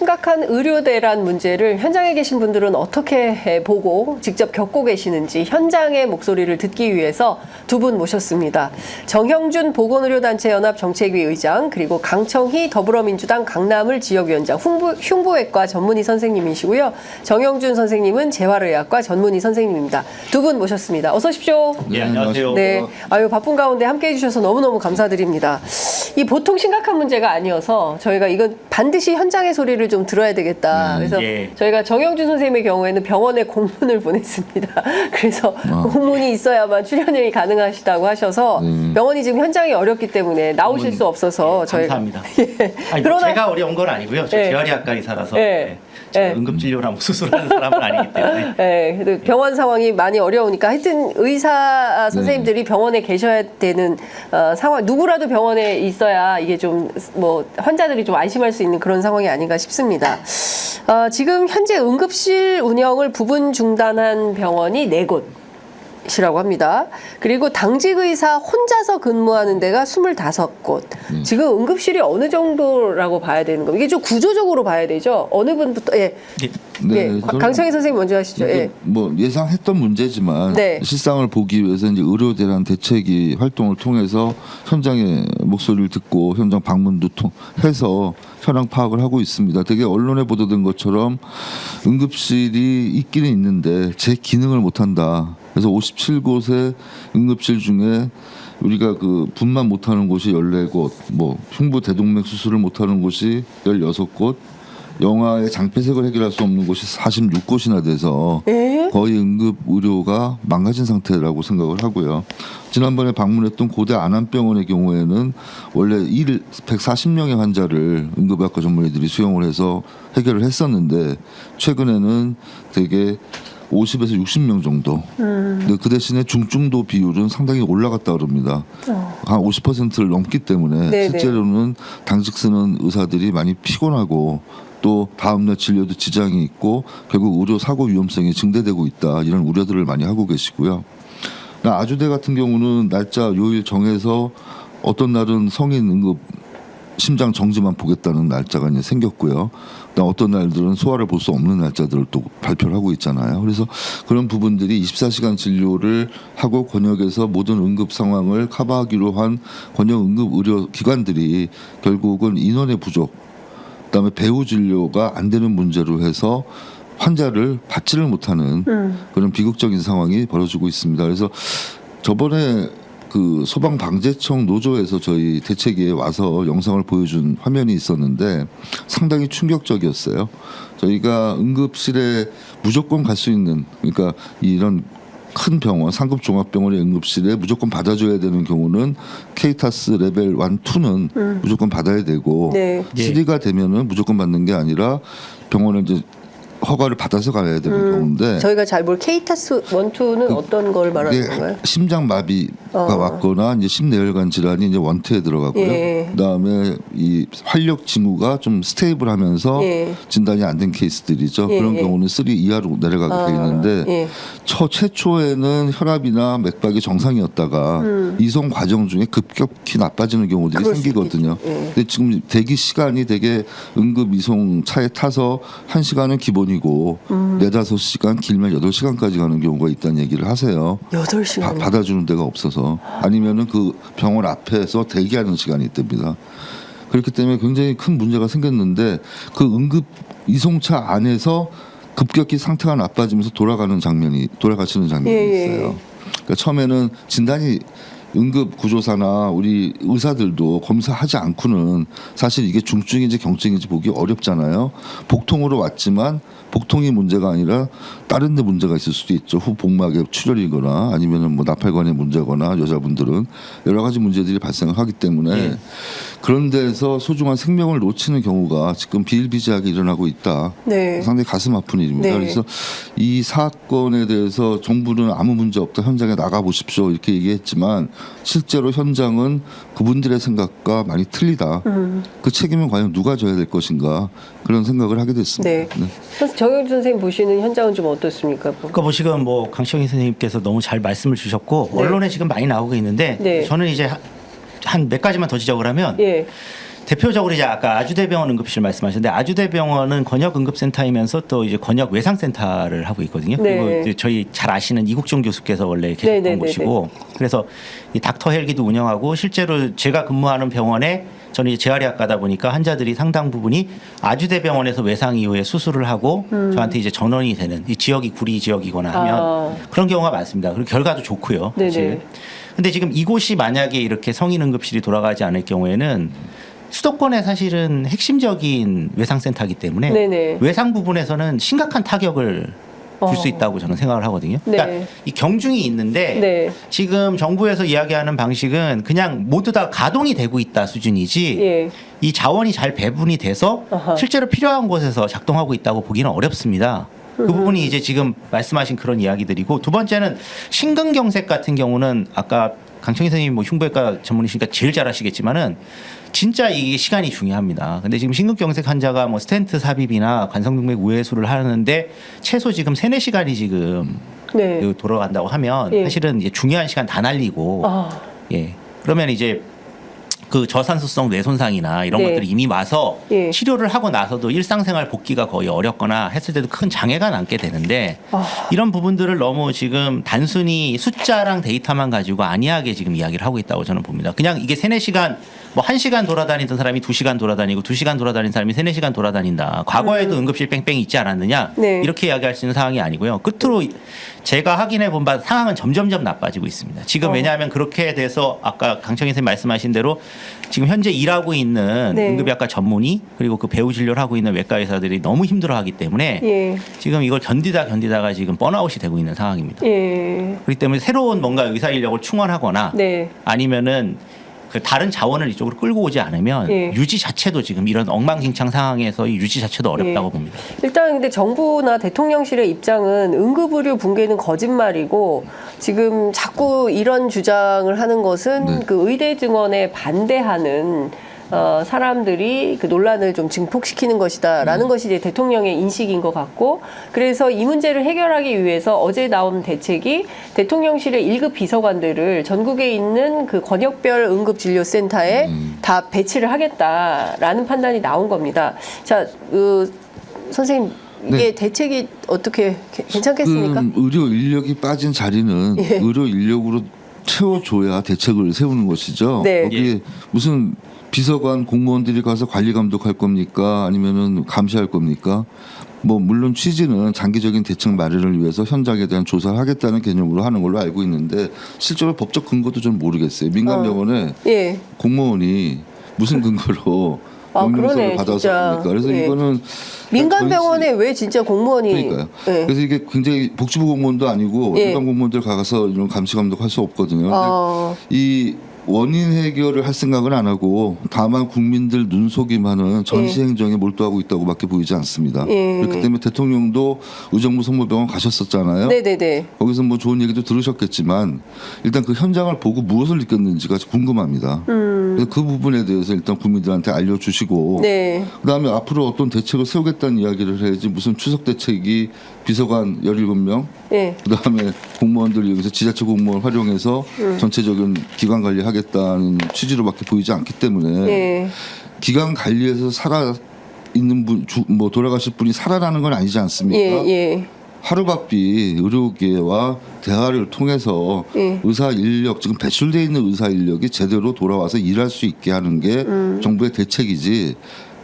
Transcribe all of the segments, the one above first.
심각한 의료 대란 문제를 현장에 계신 분들은 어떻게 보고 직접 겪고 계시는지 현장의 목소리를 듣기 위해서 두 분 모셨습니다. 정형준 보건의료단체연합 정책위 의장, 그리고 강청희 더불어민주당 강남을 지역위원장, 흉부외과 전문의 선생님이시고요. 정형준 선생님은 재활의학과 전문의 선생님입니다. 두 분 모셨습니다. 어서 오십시오. 네, 안녕하세요. 네, 바쁜 가운데 함께해 주셔서 너무너무 감사드립니다. 이 보통 심각한 문제가 아니어서 저희가 이건 반드시 현장의 소리를 좀 들어야 되겠다. 그래서 저희가 정형준 선생님의 경우에는 병원에 공문을 보냈습니다. 그래서 공문이 있어야만 출연이 가능하시다고 하셔서 병원이 지금 현장이 어렵기 때문에 나오실 수 없어서 저희가 감사합니다. 아니, 제가 어려운 건 아니고요. 저 재활의학과 의사라서 응급진료나 뭐 수술하는 사람은 아니기 때문에. 네, 병원 상황이 많이 어려우니까 하여튼 의사 선생님들이 병원에 계셔야 되는 상황, 누구라도 병원에 있어야 이게 좀 뭐 환자들이 좀 안심할 수 있는 그런 상황이 아닌가 싶습니다. 지금 현재 응급실 운영을 부분 중단한 병원이 4곳. 이라고 합니다. 그리고 당직 의사 혼자서 근무하는 데가 25곳. 지금 응급실이 어느 정도라고 봐야 되는 겁니까? 이게 좀 구조적으로 봐야 되죠. 어느 분부터 강청희 선생님 먼저 하시죠. 뭐 예상했던 문제지만 실상을 보기 위해서 이제 의료대란 대책위 활동을 통해서 현장의 목소리를 듣고 현장 방문도 해서 현황 파악을 하고 있습니다. 되게 언론에 보도된 것처럼 응급실이 있기는 있는데 제 기능을 못한다. 그래서 57곳의 응급실 중에 우리가 그 분만 못하는 곳이 14곳, 뭐 흉부 대동맥 수술을 못하는 곳이 16곳, 영아의 장폐색을 해결할 수 없는 곳이 46곳이나 돼서 거의 응급 의료가 망가진 상태라고 생각을 하고요. 지난번에 방문했던 고대 안암병원의 경우에는 원래 140명의 환자를 응급의학과 전문의들이 수용을 해서 해결을 했었는데 최근에는 되게 50에서 60명 정도. 근데 그 대신에 중증도 비율은 상당히 올라갔다 그럽니다. 한 50%를 넘기 때문에 실제로는 당직 쓰는 의사들이 많이 피곤하고 또 다음날 진료도 지장이 있고 결국 의료 사고 위험성이 증대되고 있다. 이런 우려들을 많이 하고 계시고요. 아주대 같은 경우는 날짜 요일 정해서 어떤 날은 성인 응급 심장 정지만 보겠다는 날짜가 이제 생겼고요. 어떤 날들은 소아를 볼 수 없는 날짜들을 또 발표를 하고 있잖아요. 그래서 그런 부분들이 24시간 진료를 하고 권역에서 모든 응급 상황을 커버하기로 한 권역 응급 의료 기관들이 결국은 인원의 부족, 그다음에 배후 진료가 안 되는 문제로 해서 환자를 받지를 못하는 그런 비극적인 상황이 벌어지고 있습니다. 그래서 저번에 그 소방방재청 노조에서 저희 대책위에 와서 영상을 보여준 화면이 있었는데 상당히 충격적이었어요. 저희가 응급실에 무조건 갈 수 있는, 그러니까 이런 큰 병원, 상급 종합병원의 응급실에 무조건 받아줘야 되는 경우는 케이타스 레벨 1, 2는 무조건 받아야 되고 3가 되면은 무조건 받는 게 아니라 병원에 이제 허가를 받아서 가야 되는 경우인데 저희가 잘 볼 케이타스 1, 2는 어떤 걸 말하는 건가요? 심장 마비가 왔거나 이제 심내혈관 질환이 이제 원투에 들어가고요. 그다음에 이 활력 징후가 좀 스테이블하면서 진단이 안 된 케이스들이죠. 그런 경우는 3 이하로 내려가게 돼 있는데 최초에는 혈압이나 맥박이 정상이었다가 이송 과정 중에 급격히 나빠지는 경우들이 생기거든요. 근데 지금 대기 시간이 되게 응급 이송 차에 타서 1시간은 기본이고 4-5시간 길면 8시간까지 가는 경우가 있다는 얘기를 하세요. 8시간 받아주는 데가 없어서 아니면은 그 병원 앞에서 대기하는 시간이 있답니다. 그렇기 때문에 굉장히 큰 문제가 생겼는데 그 응급 이송차 안에서 급격히 상태가 나빠지면서 돌아가시는 장면이 있어요. 그러니까 처음에는 진단이 응급 구조사나 우리 의사들도 검사하지 않고는 사실 이게 중증인지 경증인지 보기 어렵잖아요. 복통으로 왔지만 복통이 문제가 아니라 다른 데 문제가 있을 수도 있죠. 후복막에 출혈이거나 아니면은 뭐 나팔관에 문제거나 여자분들은 여러 가지 문제들이 발생을 하기 때문에 그런 데서 소중한 생명을 놓치는 경우가 지금 비일비재하게 일어나고 있다. 상당히 가슴 아픈 일입니다. 그래서 이 사건에 대해서 정부는 아무 문제 없다. 현장에 나가 보십시오. 이렇게 얘기했지만 실제로 현장은 그분들의 생각과 많이 틀리다. 그 책임은 과연 누가 져야 될 것인가 그런 생각을 하게 됐습니다. 정형준 선생님 보시는 현장은 좀 어떻습니까? 그러니까 뭐 지금 뭐 강청희 선생님께서 너무 잘 말씀을 주셨고 언론에 지금 많이 나오고 있는데 저는 이제 한 몇 가지만 더 지적을 하면 대표적으로 이제 아까 아주대병원 응급실 말씀하셨는데 아주대병원은 권역 응급센터이면서 또 이제 권역 외상센터를 하고 있거든요. 네. 그리고 이제 저희 잘 아시는 이국종 교수께서 원래 계셨던 곳이고 그래서 이 닥터 헬기도 운영하고 실제로 제가 근무하는 병원에 저는 이제 재활의학과다 보니까 환자들이 상당 부분이 아주대병원에서 외상 이후에 수술을 하고 저한테 이제 전원이 되는 이 지역이 구리 지역이거나 하면 그런 경우가 많습니다. 그리고 결과도 좋고요. 사실. 근데 지금 이곳이 만약에 이렇게 성인 응급실이 돌아가지 않을 경우에는 수도권의 사실은 핵심적인 외상센터이기 때문에 네네. 외상 부분에서는 심각한 타격을 줄 수 있다고 저는 생각을 하거든요. 네. 그러니까 이 경중이 있는데 네. 지금 정부에서 이야기하는 방식은 그냥 모두 다 가동이 되고 있다 수준이지 예. 이 자원이 잘 배분이 돼서 아하. 실제로 필요한 곳에서 작동하고 있다고 보기는 어렵습니다. 그 부분이 이제 지금 말씀하신 그런 이야기들이고 두 번째는 심근경색 같은 경우는 아까 강청희 선생님이 뭐 흉부외과 전문이시니까 제일 잘 아시겠지만은 진짜 이게 시간이 중요합니다. 근데 지금 심근경색 환자가 뭐 스텐트 삽입이나 관성동맥 우회수를 하는데 최소 지금 3-4시간이 지금 네. 돌아간다고 하면 예. 사실은 이제 중요한 시간 다 날리고 예. 그러면 이제 그 저산소성 뇌손상이나 이런 네. 것들이 이미 와서 예. 치료를 하고 나서도 일상생활 복귀가 거의 어렵거나 했을 때도 큰 장애가 남게 되는데 이런 부분들을 너무 지금 단순히 숫자랑 데이터만 가지고 안이하게 지금 이야기를 하고 있다고 저는 봅니다. 그냥 이게 3-4시간 뭐 1시간 돌아다니던 사람이 2시간 돌아다니고 2시간 돌아다니는 사람이 3-4시간 돌아다닌다. 과거에도 응급실 뺑뺑이 있지 않았느냐. 네. 이렇게 이야기할 수 있는 상황이 아니고요. 끝으로 제가 확인해 본 바 상황은 점점점 나빠지고 있습니다. 지금 왜냐하면 그렇게 돼서 아까 강청희 선생님 말씀하신 대로 지금 현재 일하고 있는 네. 응급의학과 전문의 그리고 그 배우 진료를 하고 있는 외과 의사들이 너무 힘들어하기 때문에 예. 지금 지금 이걸 견디다가 지금 번아웃이 되고 있는 상황입니다. 예. 그렇기 때문에 새로운 뭔가 의사 인력을 충원하거나 네. 아니면은 그 다른 자원을 이쪽으로 끌고 오지 않으면 예. 유지 자체도 지금 이런 엉망진창 상황에서 이 유지 자체도 어렵다고 예. 봅니다. 일단 근데 정부나 대통령실의 입장은 응급의료 붕괴는 거짓말이고 지금 자꾸 이런 주장을 하는 것은 네. 그 의대 증원에 반대하는 사람들이 그 논란을 좀 증폭시키는 것이다라는 것이 이제 대통령의 인식인 것 같고 그래서 이 문제를 해결하기 위해서 어제 나온 대책이 대통령실의 1급 비서관들을 전국에 있는 그 권역별 응급진료센터에 다 배치를 하겠다라는 판단이 나온 겁니다. 자, 선생님 이게 네. 대책이 어떻게 괜찮겠습니까? 의료 인력이 빠진 자리는 예. 의료 인력으로 채워줘야 대책을 세우는 것이죠. 네. 거기에 무슨 비서관 공무원들이 가서 관리 감독할 겁니까? 아니면은 감시할 겁니까? 뭐 물론 취지는 장기적인 대책 마련을 위해서 현장에 대한 조사를 하겠다는 개념으로 하는 걸로 알고 있는데 실제로 법적 근거도 좀 모르겠어요. 민간 병원에 예. 공무원이 무슨 근거로 명령서를 그러네, 받아서 진짜. 합니까? 그래서 예. 이거는 민간 병원에 왜 진짜 공무원이 그러니까요. 예. 그래서 이게 굉장히 복지부 공무원도 아니고 예. 일반 공무원들 가서 이런 감시 감독할 수 없거든요. 어. 이 원인 해결을 할 생각은 안 하고 다만 국민들 눈속임하는 전시 행정에 몰두하고 있다고밖에 보이지 않습니다. 예. 그렇기 때문에 대통령도 의정부 성모병원 가셨었잖아요. 네네네. 거기서 뭐 좋은 얘기도 들으셨겠지만 일단 그 현장을 보고 무엇을 느꼈는지가 궁금합니다. 그래서 그 부분에 대해서 일단 국민들한테 알려주시고 네. 그다음에 앞으로 어떤 대책을 세우겠다는 이야기를 해야지 무슨 추석 대책이 비서관 17명 예. 그다음에 공무원들 여기서 지자체 공무원 활용해서 전체적인 기관 관리하겠다는 취지로밖에 보이지 않기 때문에 예. 기관 관리에서 살아 있는 분, 뭐 돌아가실 분이 살아나는 건 아니지 않습니까? 예. 하루바삐 의료계와 대화를 통해서 예. 의사 인력 지금 배출돼 있는 의사 인력이 제대로 돌아와서 일할 수 있게 하는 게 정부의 대책이지.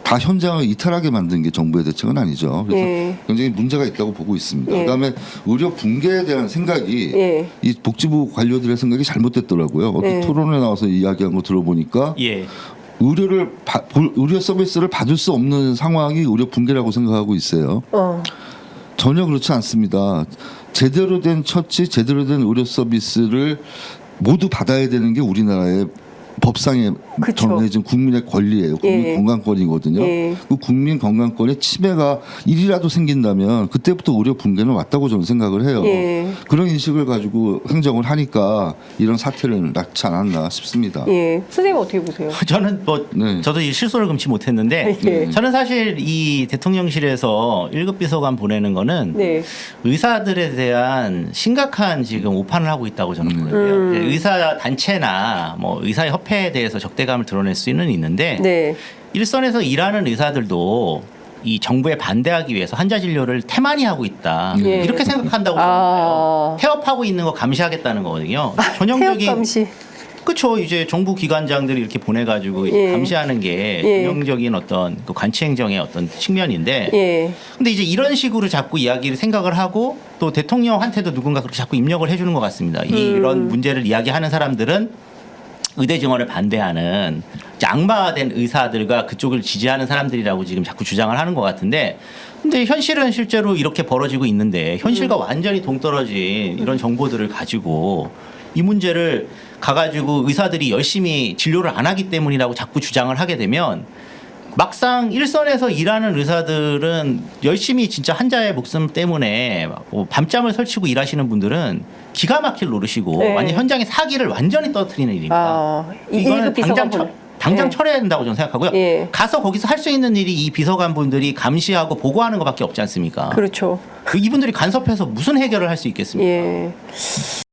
다 현장을 이탈하게 만든 게 정부의 대책은 아니죠. 그래서 예. 굉장히 문제가 있다고 보고 있습니다. 예. 그다음에 의료 붕괴에 대한 생각이 예. 이 복지부 관료들의 생각이 잘못됐더라고요. 어떻게 예. 토론에 나와서 이야기한 거 들어보니까 예. 의료 서비스를 받을 수 없는 상황이 의료 붕괴라고 생각하고 있어요. 전혀 그렇지 않습니다. 제대로 된 처치, 제대로 된 의료 서비스를 모두 받아야 되는 게 우리나라의 법상에 그쵸. 정해진 국민의 권리예요. 국민 예. 건강권이거든요. 예. 그 국민 건강권에 침해가 일이라도 생긴다면 그때부터 의료 붕괴는 왔다고 저는 생각을 해요. 예. 그런 인식을 가지고 행정을 하니까 이런 사태를 낳지 않았나 싶습니다. 예. 선생님 어떻게 보세요? 저는 뭐 네. 저도 이 실소를 금치 못했는데 예. 저는 사실 이 대통령실에서 1급 비서관 보내는 거는 네. 의사들에 대한 심각한 지금 오판을 하고 있다고 저는 보는데요. 의사 단체나 뭐 의사협회 협회에 대해서 적대감을 드러낼 수는 있는데 네. 일선에서 일하는 의사들도 이 정부에 반대하기 위해서 환자 진료를 태만히 하고 있다. 예. 이렇게 생각한다고 저는 태업하고 있는 거 감시하겠다는 거거든요. 전형적인 태업 감시. 그렇죠. 이제 정부 기관장들이 이렇게 보내가지고 예. 감시하는 게 예. 전형적인 어떤 그 관치 행정의 어떤 측면인데. 예. 근데 이제 이런 식으로 자꾸 이야기를 생각을 하고 또 대통령한테도 누군가 그렇게 자꾸 입력을 해주는 것 같습니다. 이런 문제를 이야기하는 사람들은 의대 증원을 반대하는 이제 악마화된 의사들과 그쪽을 지지하는 사람들이라고 지금 자꾸 주장을 하는 것 같은데, 근데 현실은 실제로 이렇게 벌어지고 있는데 현실과 완전히 동떨어진 이런 정보들을 가지고 이 문제를 가가지고 의사들이 열심히 진료를 안 하기 때문이라고 자꾸 주장을 하게 되면 막상 일선에서 일하는 의사들은 열심히 진짜 환자의 목숨 때문에 뭐 밤잠을 설치고 일하시는 분들은 기가 막힐 노릇이고 네. 완전 현장의 사기를 완전히 떨어뜨리는 일입니다. 이거는 당장 철회해야 된다고 저는 생각하고요. 예. 가서 거기서 할 수 있는 일이 이 비서관 분들이 감시하고 보고하는 것밖에 없지 않습니까? 그렇죠. 이분들이 간섭해서 무슨 해결을 할 수 있겠습니까? 예.